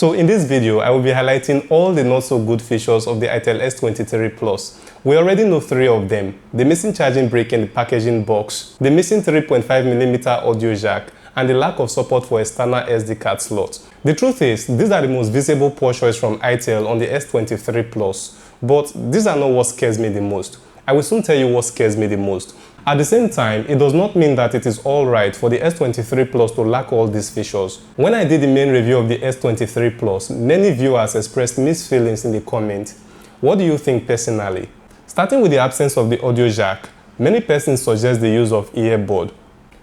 So in this video, I will be highlighting all the not so good features of the Itel S23 Plus. We already know 3 of them: the missing charging brick in the packaging box, the missing 3.5mm audio jack, and the lack of support for external SD card slot. The truth is, these are the most visible poor choice from Itel on the S23 Plus, but these are not what scares me the most. I will soon tell you what scares me the most. At the same time, it does not mean that it is alright for the S23 Plus to lack all these features. When I did the main review of the S23 Plus, many viewers expressed mixed feelings in the comments. What do you think personally? Starting with the absence of the audio jack, many persons suggest the use of earbud.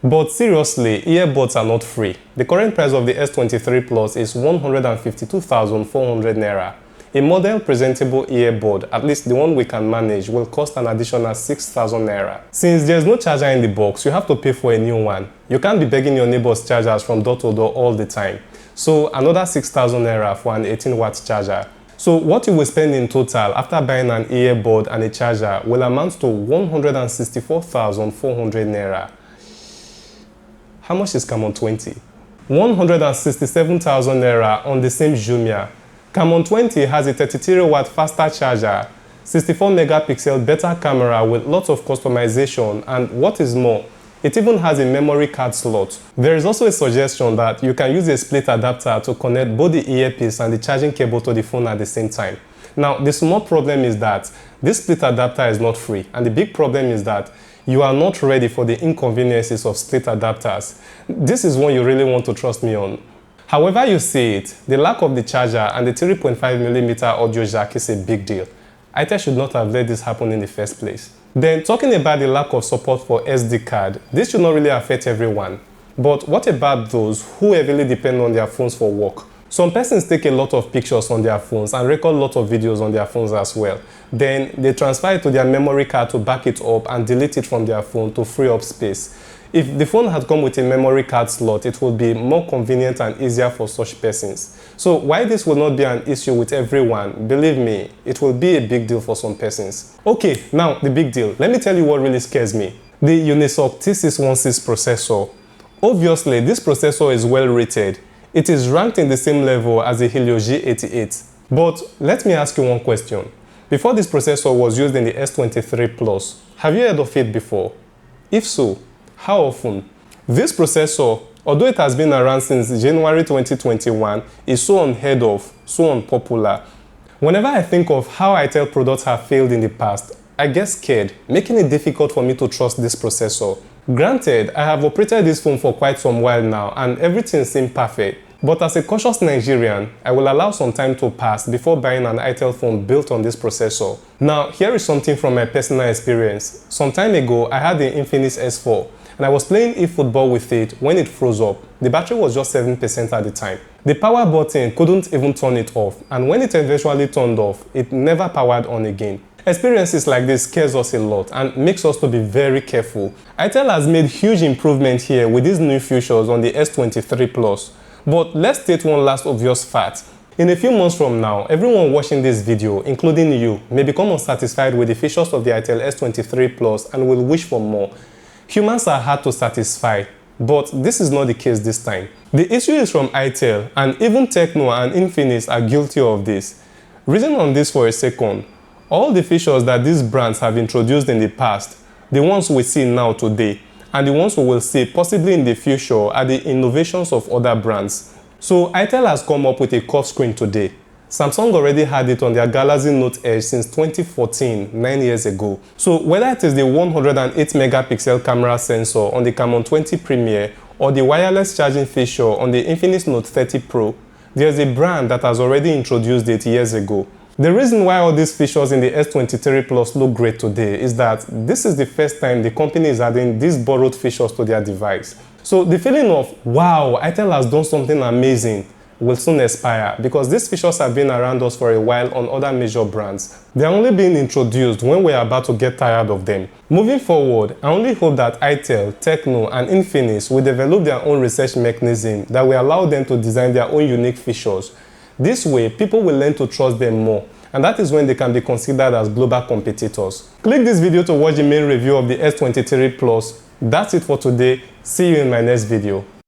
But seriously, earbuds are not free. The current price of the S23 Plus is 152,400 naira. A model presentable earbud, at least the one we can manage, will cost an additional 6,000 naira. Since there's no charger in the box, you have to pay for a new one. You can't be begging your neighbor's chargers from door to door all the time. So another 6,000 naira for an 18-watt charger. So what you will spend in total after buying an earbud and a charger will amount to 164,400 naira. How much is Camon 20? 167,000 naira on the same Jumia. Camon 20 has a 33-watt faster charger, 64-megapixel better camera with lots of customization, and what is more, it even has a memory card slot. There is also a suggestion that you can use a split adapter to connect both the earpiece and the charging cable to the phone at the same time. Now, the small problem is that this split adapter is not free, and the big problem is that you are not ready for the inconveniences of split adapters. This is one you really want to trust me on. However you see it, the lack of the charger and the 3.5mm audio jack is a big deal. Itel should not have let this happen in the first place. Then, talking about the lack of support for SD card, this should not really affect everyone. But what about those who heavily depend on their phones for work? Some persons take a lot of pictures on their phones and record a lot of videos on their phones as well. Then they transfer it to their memory card to back it up and delete it from their phone to free up space. If the phone had come with a memory card slot, it would be more convenient and easier for such persons. So while this will not be an issue with everyone, believe me, it will be a big deal for some persons. Okay, now the big deal. Let me tell you what really scares me. The Unisoc T616 processor. Obviously, this processor is well rated. It is ranked in the same level as the Helio G88. But let me ask you one question. Before this processor was used in the S23 Plus, have you heard of it before? If so, how often? This processor, although it has been around since January 2021, is so unheard of, so unpopular. Whenever I think of how Itel products have failed in the past, I get scared, making it difficult for me to trust this processor. Granted, I have operated this phone for quite some while now and everything seemed perfect. But as a cautious Nigerian, I will allow some time to pass before buying an Itel phone built on this processor. Now, here is something from my personal experience. Some time ago, I had the Infinix S4 and I was playing eFootball with it when it froze up. The battery was just 7% at the time. The power button couldn't even turn it off, and when it eventually turned off, it never powered on again. Experiences like this scares us a lot and makes us to be very careful. Itel has made huge improvement here with these new features on the S23 Plus. But let's state one last obvious fact. In a few months from now, everyone watching this video, including you, may become unsatisfied with the features of the Itel S23 Plus and will wish for more. Humans are hard to satisfy, but this is not the case this time. The issue is from Itel, and even Tecno and Infinix are guilty of this. Reason on this for a second. All the features that these brands have introduced in the past, the ones we see now today, and the ones we will see possibly in the future are the innovations of other brands. So Itel has come up with a curved screen today. Samsung already had it on their Galaxy Note Edge since 2014, 9 years ago. So whether it is the 108-megapixel camera sensor on the Camon 20 Premier or the wireless charging feature on the Infinix Note 30 Pro, there's a brand that has already introduced it years ago. The reason why all these features in the S23 Plus look great today is that this is the first time the company is adding these borrowed features to their device. So the feeling of, wow, Itel has done something amazing, will soon expire because these features have been around us for a while on other major brands. They are only being introduced when we are about to get tired of them. Moving forward, I only hope that Itel, Tecno, and Infinix will develop their own research mechanism that will allow them to design their own unique features. This way, people will learn to trust them more, and that is when they can be considered as global competitors. Click this video to watch the main review of the S23 Plus. That's it for today. See you in my next video.